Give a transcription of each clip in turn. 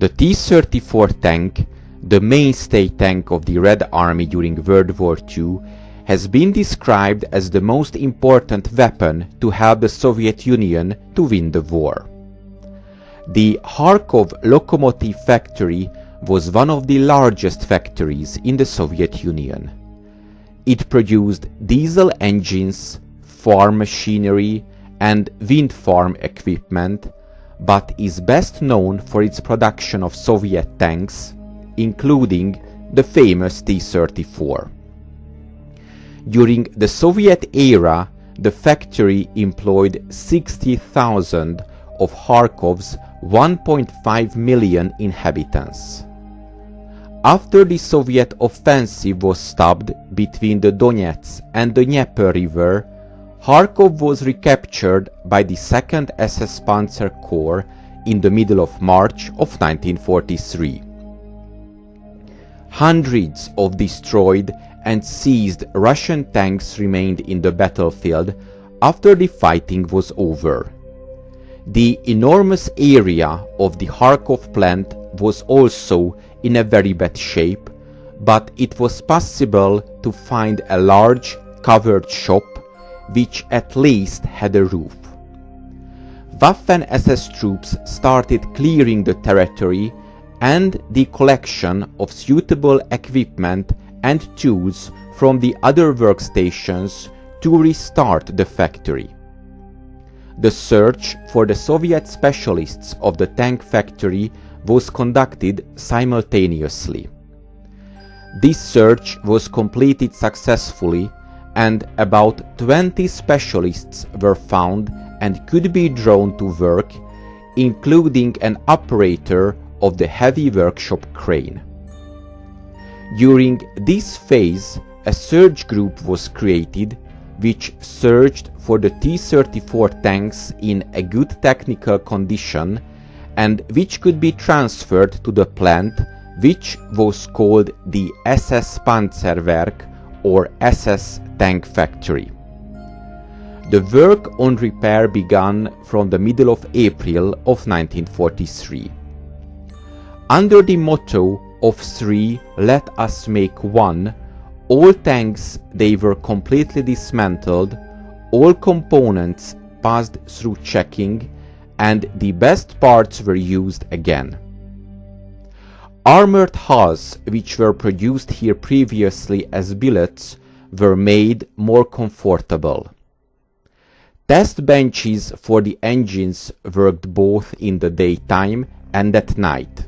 The T-34 tank, the mainstay tank of the Red Army during World War II, has been described as the most important weapon to help the Soviet Union to win the war. The Harkov locomotive factory was one of the largest factories in the Soviet Union. It produced diesel engines, farm machinery, and wind farm equipment, but is best known for its production of Soviet tanks, including the famous T-34. During the Soviet era, the factory employed 60,000 of Kharkov's 1.5 million inhabitants. After the Soviet offensive was stopped between the Donetsk and the Dnieper River, Harkov was recaptured by the 2nd SS Panzer Corps in the middle of March of 1943. Hundreds of destroyed and seized Russian tanks remained in the battlefield after the fighting was over. The enormous area of the Harkov plant was also in a very bad shape, but it was possible to find a large covered shop which at least had a roof. Waffen SS troops started clearing the territory and the collection of suitable equipment and tools from the other workstations to restart the factory. The search for the Soviet specialists of the tank factory was conducted simultaneously. This search was completed successfully, and about 20 specialists were found and could be drawn to work, including an operator of the heavy workshop crane. During this phase, a search group was created which searched for the T-34 tanks in a good technical condition and which could be transferred to the plant, which was called the SS Panzerwerk or SS Tank Factory. The work on repair began from the middle of April of 1943. Under the motto of 3 let us make one, all tanks they were completely dismantled, all components passed through checking, and the best parts were used again. Armored hulls, which were produced here previously as billets, were made more comfortable. Test benches for the engines worked both in the daytime and at night.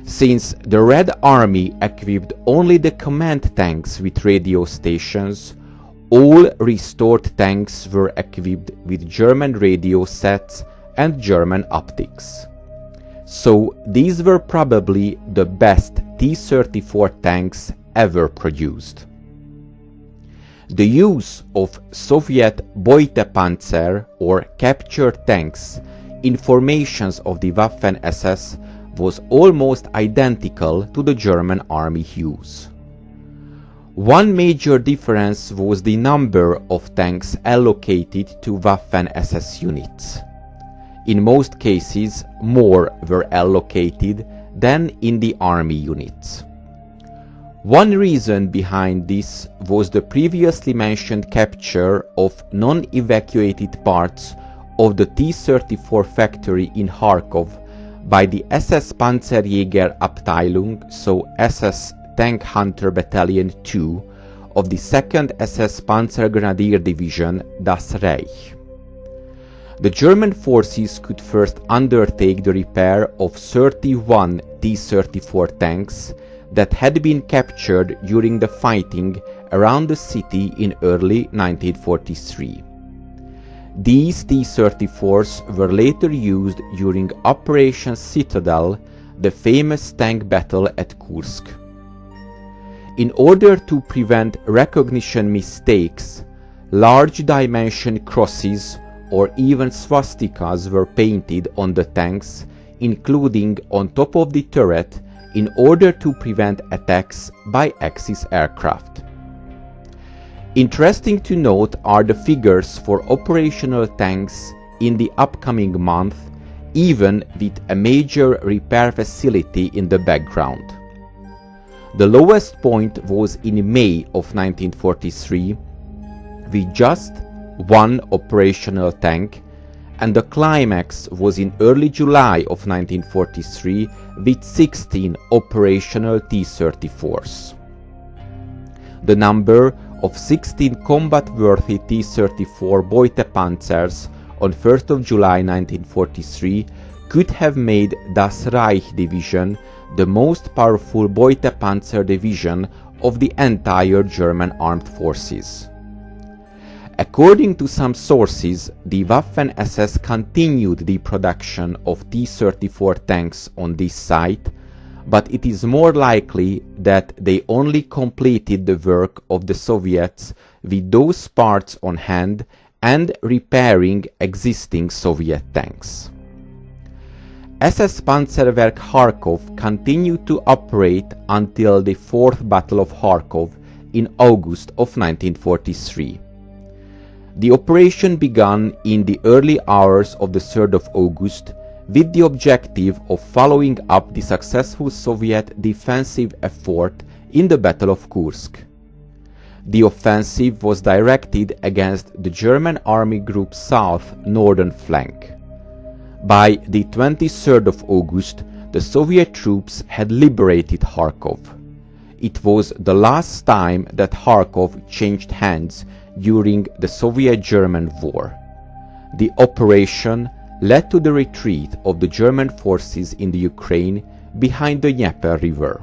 Since the Red Army equipped only the command tanks with radio stations, all restored tanks were equipped with German radio sets and German optics. So these were probably the best T-34 tanks ever produced. The use of Soviet Beutepanzer or captured tanks in formations of the Waffen SS was almost identical to the German army use. One major difference was the number of tanks allocated to Waffen SS units. In most cases, more were allocated than in the army units. One reason behind this was the previously mentioned capture of non-evacuated parts of the T-34 factory in Harkov by the SS Panzerjäger Abteilung, so SS Tank Hunter Battalion 2 of the 2nd SS Panzer Grenadier Division, Das Reich. The German forces could first undertake the repair of 31 T-34 tanks that had been captured during the fighting around the city in early 1943. These T-34s were later used during Operation Citadel, the famous tank battle at Kursk. In order to prevent recognition mistakes, large dimension crosses or even swastikas were painted on the tanks, including on top of the turret, in order to prevent attacks by Axis aircraft. Interesting to note are the figures for operational tanks in the upcoming month, even with a major repair facility in the background. The lowest point was in May of 1943, with just one operational tank, and the climax was in early July of 1943 with 16 operational T-34s. The number of 16 combat-worthy T-34 Beutepanzers on 1st of July 1943 could have made Das Reich Division the most powerful Beutepanzer division of the entire German armed forces. According to some sources, the Waffen SS continued the production of T-34 tanks on this site, but it is more likely that they only completed the work of the Soviets with those parts on hand and repairing existing Soviet tanks. SS Panzerwerk Harkov continued to operate until the Fourth Battle of Harkov in August of 1943. The operation began in the early hours of the 3rd of August with the objective of following up the successful Soviet defensive effort in the Battle of Kursk. The offensive was directed against the German Army Group South northern flank. By the 23rd of August, the Soviet troops had liberated Harkov. It was the last time that Harkov changed hands during the Soviet-German War. The operation led to the retreat of the German forces in the Ukraine behind the Dnieper River.